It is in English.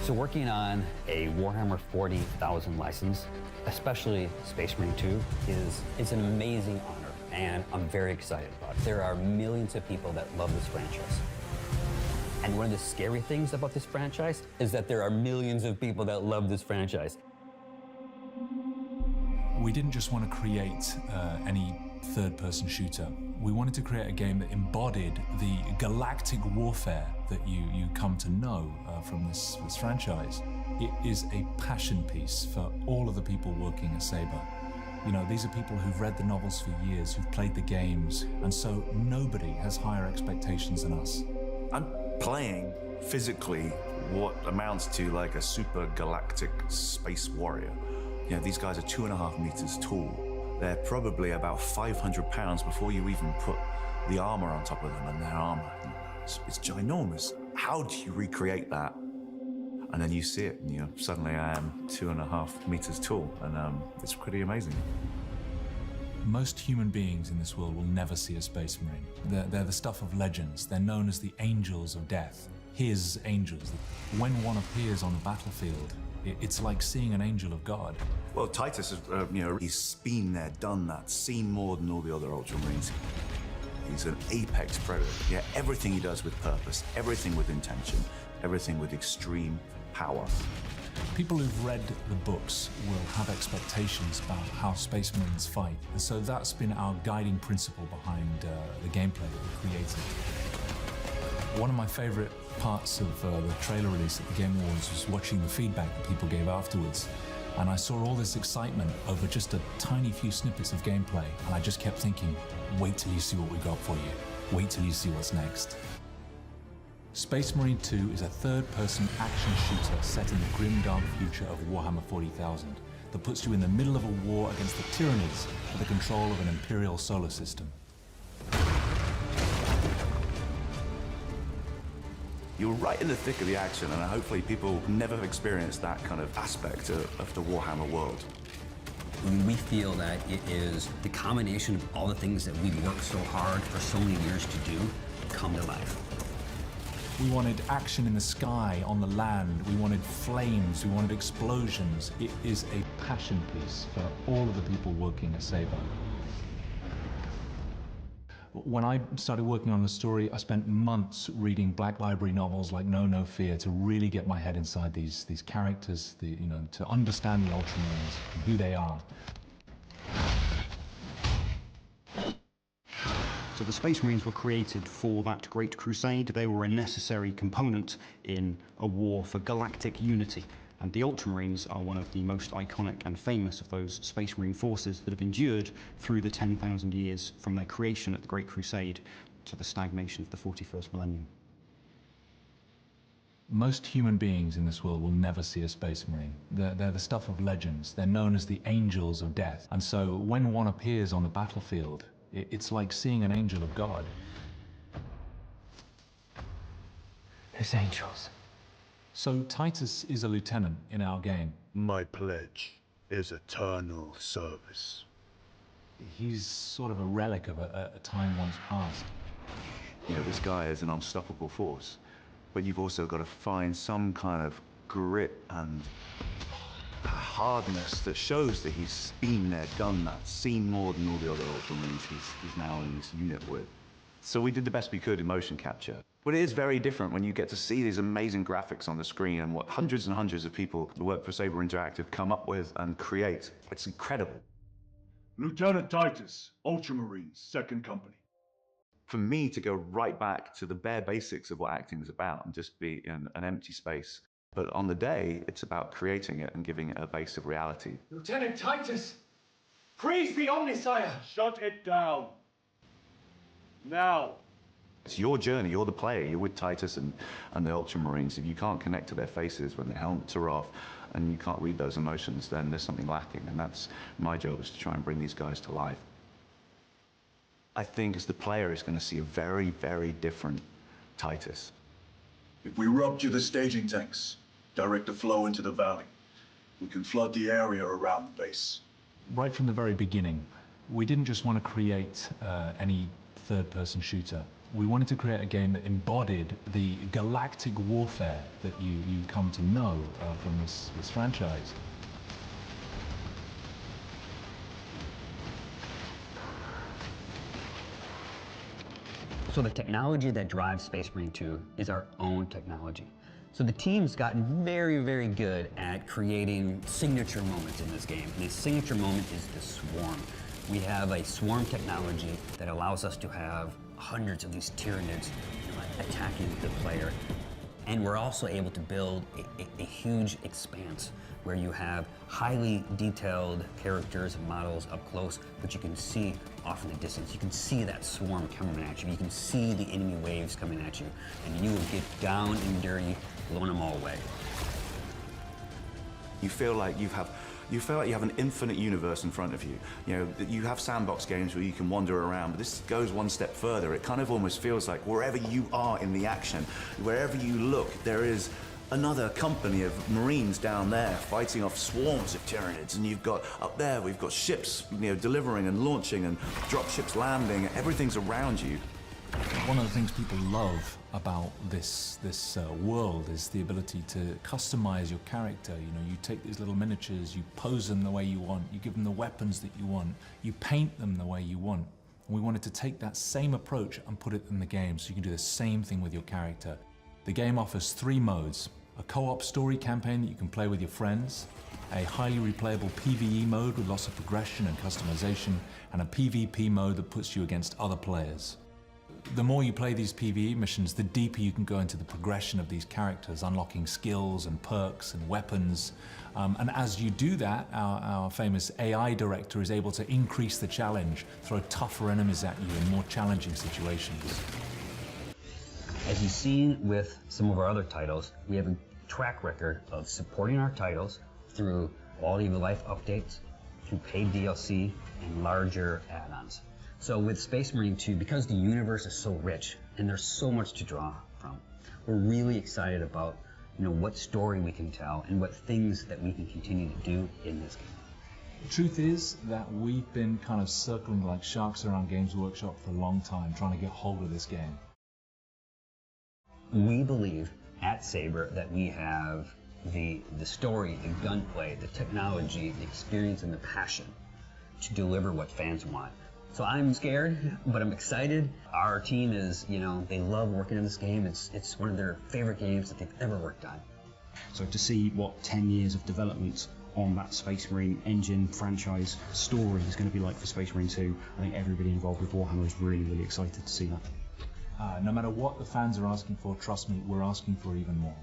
So working on a Warhammer 40,000 license, especially Space Marine 2, is an amazing honor, and I'm very excited about it. There are millions of people that love this franchise. And one of the scary things about this franchise is that there are millions of people that love this franchise. We didn't just want to create any third-person shooter. We wanted to create a game that embodied the galactic warfare that you come to know from this franchise. It is a passion piece for all of the people working at Saber. You know, these are people who've read the novels for years, who've played the games, and so nobody has higher expectations than us. I'm playing physically what amounts to like a super galactic space warrior. You know, these guys are 2.5 meters tall. They're probably about 500 pounds before you even put the armor on top of them, and their armor, it's ginormous. How do you recreate that? And then you see it, and you know, suddenly I am 2.5 meters tall, and it's pretty amazing. Most human beings in this world will never see a Space Marine. They're the stuff of legends. They're known as the angels of death. His angels. When one appears on the battlefield, it's like seeing an angel of God. Well, Titus, you know, he's been there, done that, seen more than all the other Ultramarines. He's an apex predator. Yeah, everything he does with purpose, everything with intention, everything with extreme power. People who've read the books will have expectations about how Space Marines fight, and so that's been our guiding principle behind the gameplay that we created. One of my favorite parts of the trailer release at the Game Awards was watching the feedback that people gave afterwards. And I saw all this excitement over just a tiny few snippets of gameplay. And I just kept thinking, wait till you see what we got for you. Wait till you see what's next. Space Marine 2 is a third-person action shooter set in the grim dark future of Warhammer 40,000 that puts you in the middle of a war against the Tyranids for the control of an Imperial solar system. You're right in the thick of the action, and hopefully people never have experienced that kind of aspect of the Warhammer world. We feel that it is the combination of all the things that we've worked so hard for so many years to do come to life. We wanted action in the sky, on the land, we wanted flames, we wanted explosions. It is a passion piece for all of the people working at Saber. When I started working on the story, I spent months reading Black Library novels like No Fear to really get my head inside these characters, you know, to understand the Ultramarines and who they are. So the Space Marines were created for that Great Crusade. They were a necessary component in a war for galactic unity. And the Ultramarines are one of the most iconic and famous of those Space Marine forces that have endured through the 10,000 years from their creation at the Great Crusade to the stagnation of the 41st millennium. Most human beings in this world will never see a Space Marine. They're the stuff of legends. They're known as the angels of death. And so when one appears on the battlefield, it's like seeing an angel of God. There's angels. So Titus is a lieutenant in our game. My pledge is eternal service. He's sort of a relic of a time once past. You know, this guy is an unstoppable force, but you've also got to find some kind of grit and hardness that shows that he's been there, done that, seen more than all the other Ultramarines he's now in this unit with. So we did the best we could in motion capture. But it is very different when you get to see these amazing graphics on the screen and what hundreds and hundreds of people who work for Saber Interactive come up with and create. It's incredible. Lieutenant Titus, Ultramarines, 2nd Company. For me to go right back to the bare basics of what acting is about and just be in an empty space. But on the day, it's about creating it and giving it a base of reality. Lieutenant Titus! Praise the Omnisire! Shut it down. Now. It's your journey, you're the player, you're with Titus and the Ultramarines. If you can't connect to their faces when their helmets are off and you can't read those emotions, then there's something lacking, and that's my job, is to try and bring these guys to life. I think as the player is going to see a very, very different Titus. If we rupture the staging tanks, direct the flow into the valley, we can flood the area around the base. Right from the very beginning, we didn't just want to create any third-person shooter. We wanted to create a game that embodied the galactic warfare that you come to know from this franchise. So the technology that drives Space Marine 2 is our own technology. So the team's gotten very, very good at creating signature moments in this game. And the signature moment is the swarm. We have a swarm technology that allows us to have hundreds of these Tyranids attacking the player. And we're also able to build a huge expanse where you have highly detailed characters and models up close, but you can see off in the distance. You can see that swarm coming at you. You can see the enemy waves coming at you, and you will get down and dirty, blowing them all away. You feel like you have an infinite universe in front of you. You know, you have sandbox games where you can wander around, but this goes one step further. It kind of almost feels like wherever you are in the action, wherever you look, there is another company of Marines down there fighting off swarms of Tyranids, and you've got up there, we've got ships, you know, delivering and launching and drop ships landing. Everything's around you. One of the things people love about this world is the ability to customize your character. You know, you take these little miniatures, you pose them the way you want, you give them the weapons that you want, you paint them the way you want. And we wanted to take that same approach and put it in the game, so you can do the same thing with your character. The game offers 3 modes: a co-op story campaign that you can play with your friends, a highly replayable PvE mode with lots of progression and customization, and a PvP mode that puts you against other players. The more you play these PvE missions, the deeper you can go into the progression of these characters, unlocking skills and perks and weapons. And as you do that, our famous AI director is able to increase the challenge, throw tougher enemies at you in more challenging situations. As you've seen with some of our other titles, we have a track record of supporting our titles through quality of life updates, through paid DLC, and larger add-ons. So with Space Marine 2, because the universe is so rich and there's so much to draw from, we're really excited about, you know, what story we can tell and what things that we can continue to do in this game. The truth is that we've been kind of circling like sharks around Games Workshop for a long time, trying to get hold of this game. We believe at Saber that we have the story, the gunplay, the technology, the experience, and the passion to deliver what fans want. So I'm scared, but I'm excited. Our team is, you know, they love working on this game. It's one of their favorite games that they've ever worked on. So to see what 10 years of development on that Space Marine engine franchise story is going to be like for Space Marine 2, I think everybody involved with Warhammer is really, really excited to see that. No matter what the fans are asking for, trust me, we're asking for even more.